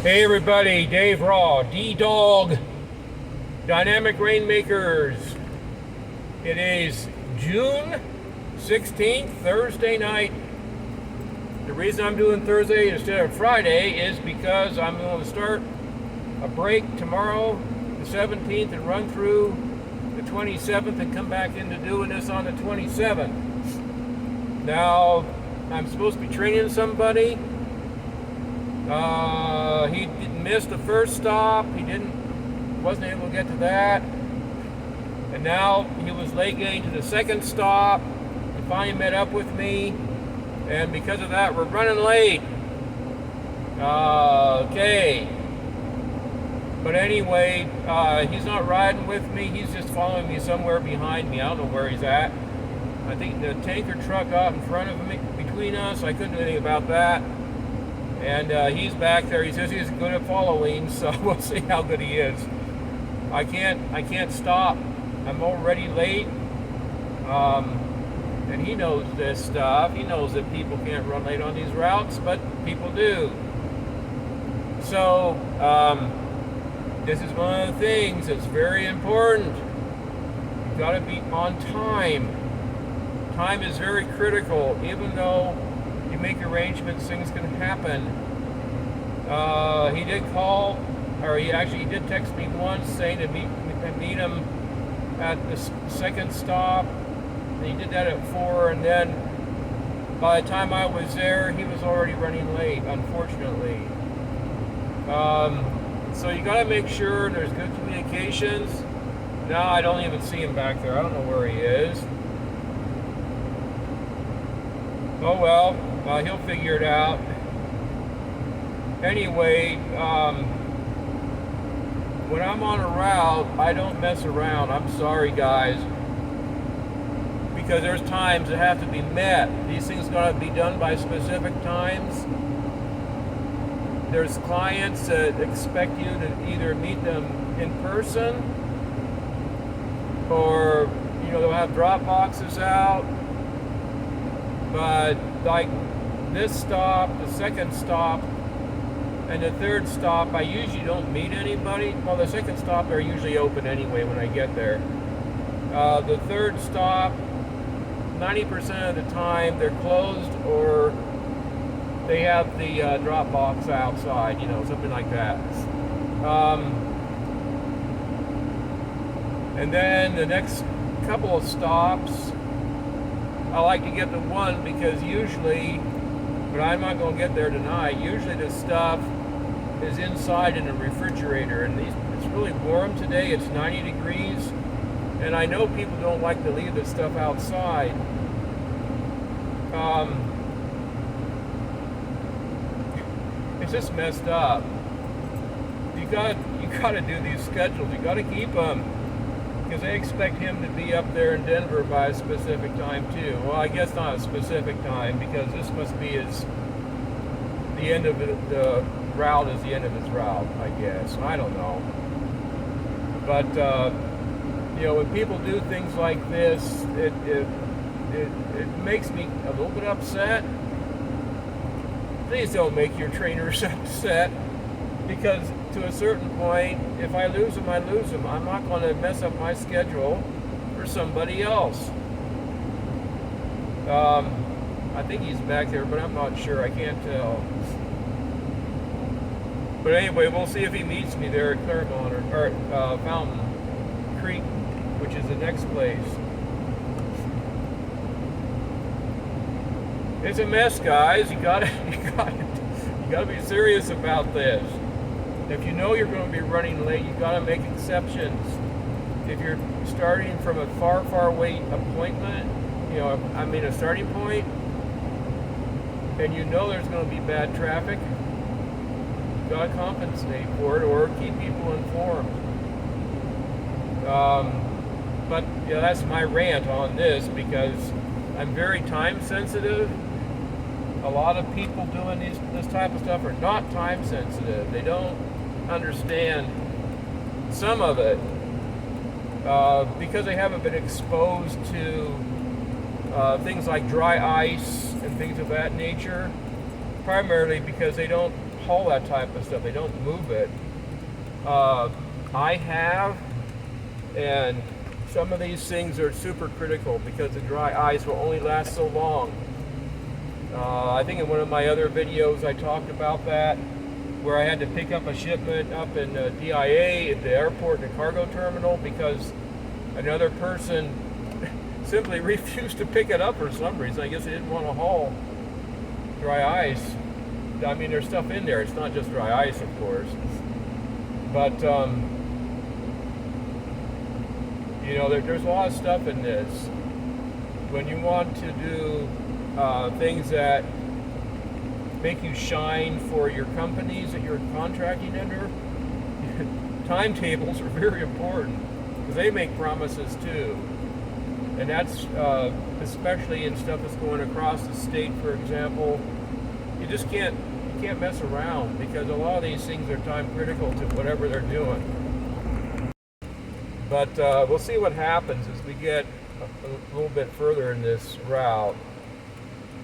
Hey everybody, Dave Raw, D-Dog, Dynamic Rainmakers. It is June 16th, Thursday night. The reason I'm doing Thursday instead of Friday is because I'm going to start a break tomorrow, the 17th, and run through the 27th and come back into doing this on the 27th. Now, I'm supposed to be training somebody. He missed the first stop. Wasn't able to get to that, and now he was late getting to the second stop. He finally met up with me, and because of that, we're running late. Okay. But anyway, he's not riding with me. He's just following me somewhere behind me. I don't know where he's at. I think the tanker truck got in front of me, between us. I couldn't do anything about that. And he's back there. He says he's good at following, so we'll see how good he is. I can't stop. I'm already late. And he knows this stuff. He knows that people can't run late on these routes, but people do. So this is one of the things that's very important. You've got to be on time. Time is very critical, even though you make arrangements, things can happen. He did call, or he did text me once saying to meet him at the second stop. And he did that at 4, and then by the time I was there, he was already running late, unfortunately. So you got to make sure there's good communications. Now I don't even see him back there. I don't know where he is. Oh well, he'll figure it out. Anyway, when I'm on a route, I don't mess around. I'm sorry, guys. Because there's times that have to be met. These things got to be done by specific times. There's clients that expect you to either meet them in person or, they'll have drop boxes out. But like this stop, the second stop, and the third stop, I usually don't meet anybody. Well, the second stop, they're usually open anyway when I get there. The third stop, 90% of the time, they're closed or they have the drop box outside, something like that. And then the next couple of stops, I like to get to one because usually, but I'm not going to get there tonight, usually the stuff is inside in the refrigerator, and it's really warm today. It's 90 degrees, and I know people don't like to leave this stuff outside. It's just messed up. You got to do these schedules. You got to keep them. Because they expect him to be up there in Denver by a specific time too. Well, I guess not a specific time, because this must be the end of the route is the end of his route, I guess. I don't know. But when people do things like this, it makes me a little bit upset. Please don't make your trainers upset, because to a certain point, if I lose them, I lose them. I'm not going to mess up my schedule for somebody else. I think he's back there, but I'm not sure. I can't tell. But anyway, we'll see if he meets me there at Claremont or Fountain Creek, which is the next place. It's a mess, guys. You gotta be serious about this. If you know you're going to be running late, you got to make exceptions. If you're starting from a far, far away appointment, a starting point, and you know there's going to be bad traffic, you got to compensate for it or keep people informed. But that's my rant on this, because I'm very time sensitive. A lot of people doing this type of stuff are not time sensitive. They don't understand some of it because they haven't been exposed to things like dry ice and things of that nature, primarily because they don't haul that type of stuff. They don't move it. I have, and some of these things are super critical because the dry ice will only last so long. I think in one of my other videos I talked about that, where I had to pick up a shipment up in DIA at the airport and the cargo terminal because another person simply refused to pick it up for some reason. I guess they didn't want to haul dry ice. I mean, there's stuff in there. It's not just dry ice, of course. But, you know, there's a lot of stuff in this. When you want to do things that make you shine for your companies that you're contracting under, timetables are very important because they make promises too. And that's especially in stuff that's going across the state, for example. You just can't mess around because a lot of these things are time critical to whatever they're doing. But we'll see what happens as we get a little bit further in this route.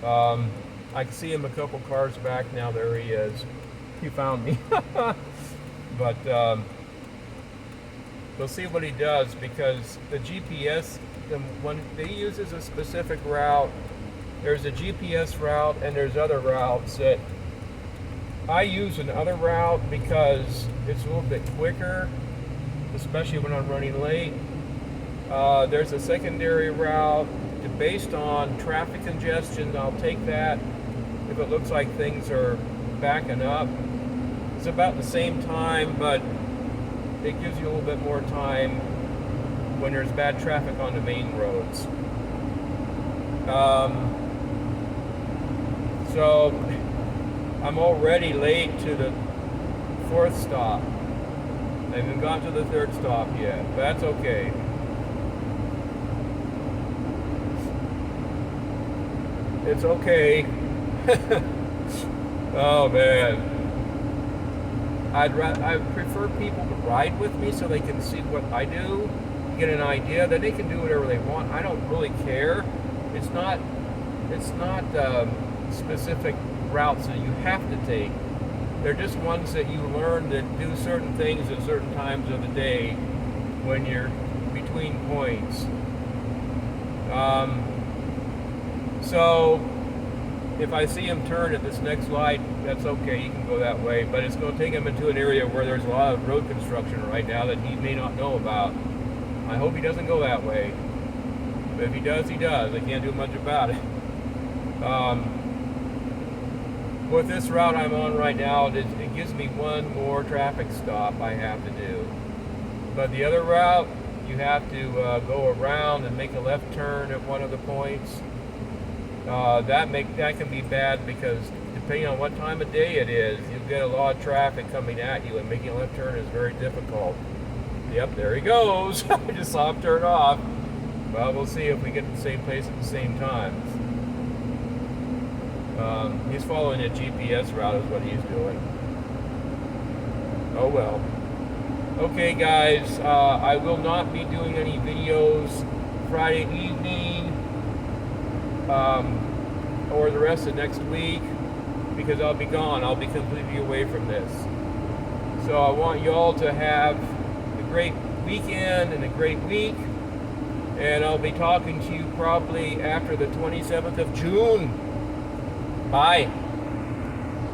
I can see him a couple cars back now. There he is. He found me. But we'll see what he does because the GPS, when he uses a specific route, there's a GPS route and there's other routes that I use another route because it's a little bit quicker, especially when I'm running late. There's a secondary route based on traffic congestion. I'll take that if it looks like things are backing up. It's about the same time, but it gives you a little bit more time when there's bad traffic on the main roads. So I'm already late to the 4th stop. I haven't gotten to the 3rd stop yet, but that's okay. It's okay. Oh man. I prefer people to ride with me so they can see what I do, get an idea, then they can do whatever they want. I don't really care. It's not specific routes that you have to take. They're just ones that you learn that do certain things at certain times of the day when you're between points. So if I see him turn at this next light, that's okay, he can go that way, but it's going to take him into an area where there's a lot of road construction right now that he may not know about. I hope he doesn't go that way, but if he does, he does. I can't do much about it. With this route I'm on right now, it gives me one more traffic stop I have to do. But the other route, you have to go around and make a left turn at one of the points. That can be bad because depending on what time of day it is, you'll get a lot of traffic coming at you, and making a left turn is very difficult. Yep, there he goes. I just saw him turn off. Well, we'll see if we get to the same place at the same time. He's following a GPS route is what he's doing. Oh well. Okay guys, I will not be doing any videos Friday evening or the rest of next week because I'll be gone. I'll be completely away from this. So I want you all to have a great weekend and a great week, and I'll be talking to you probably after the 27th of June. Bye.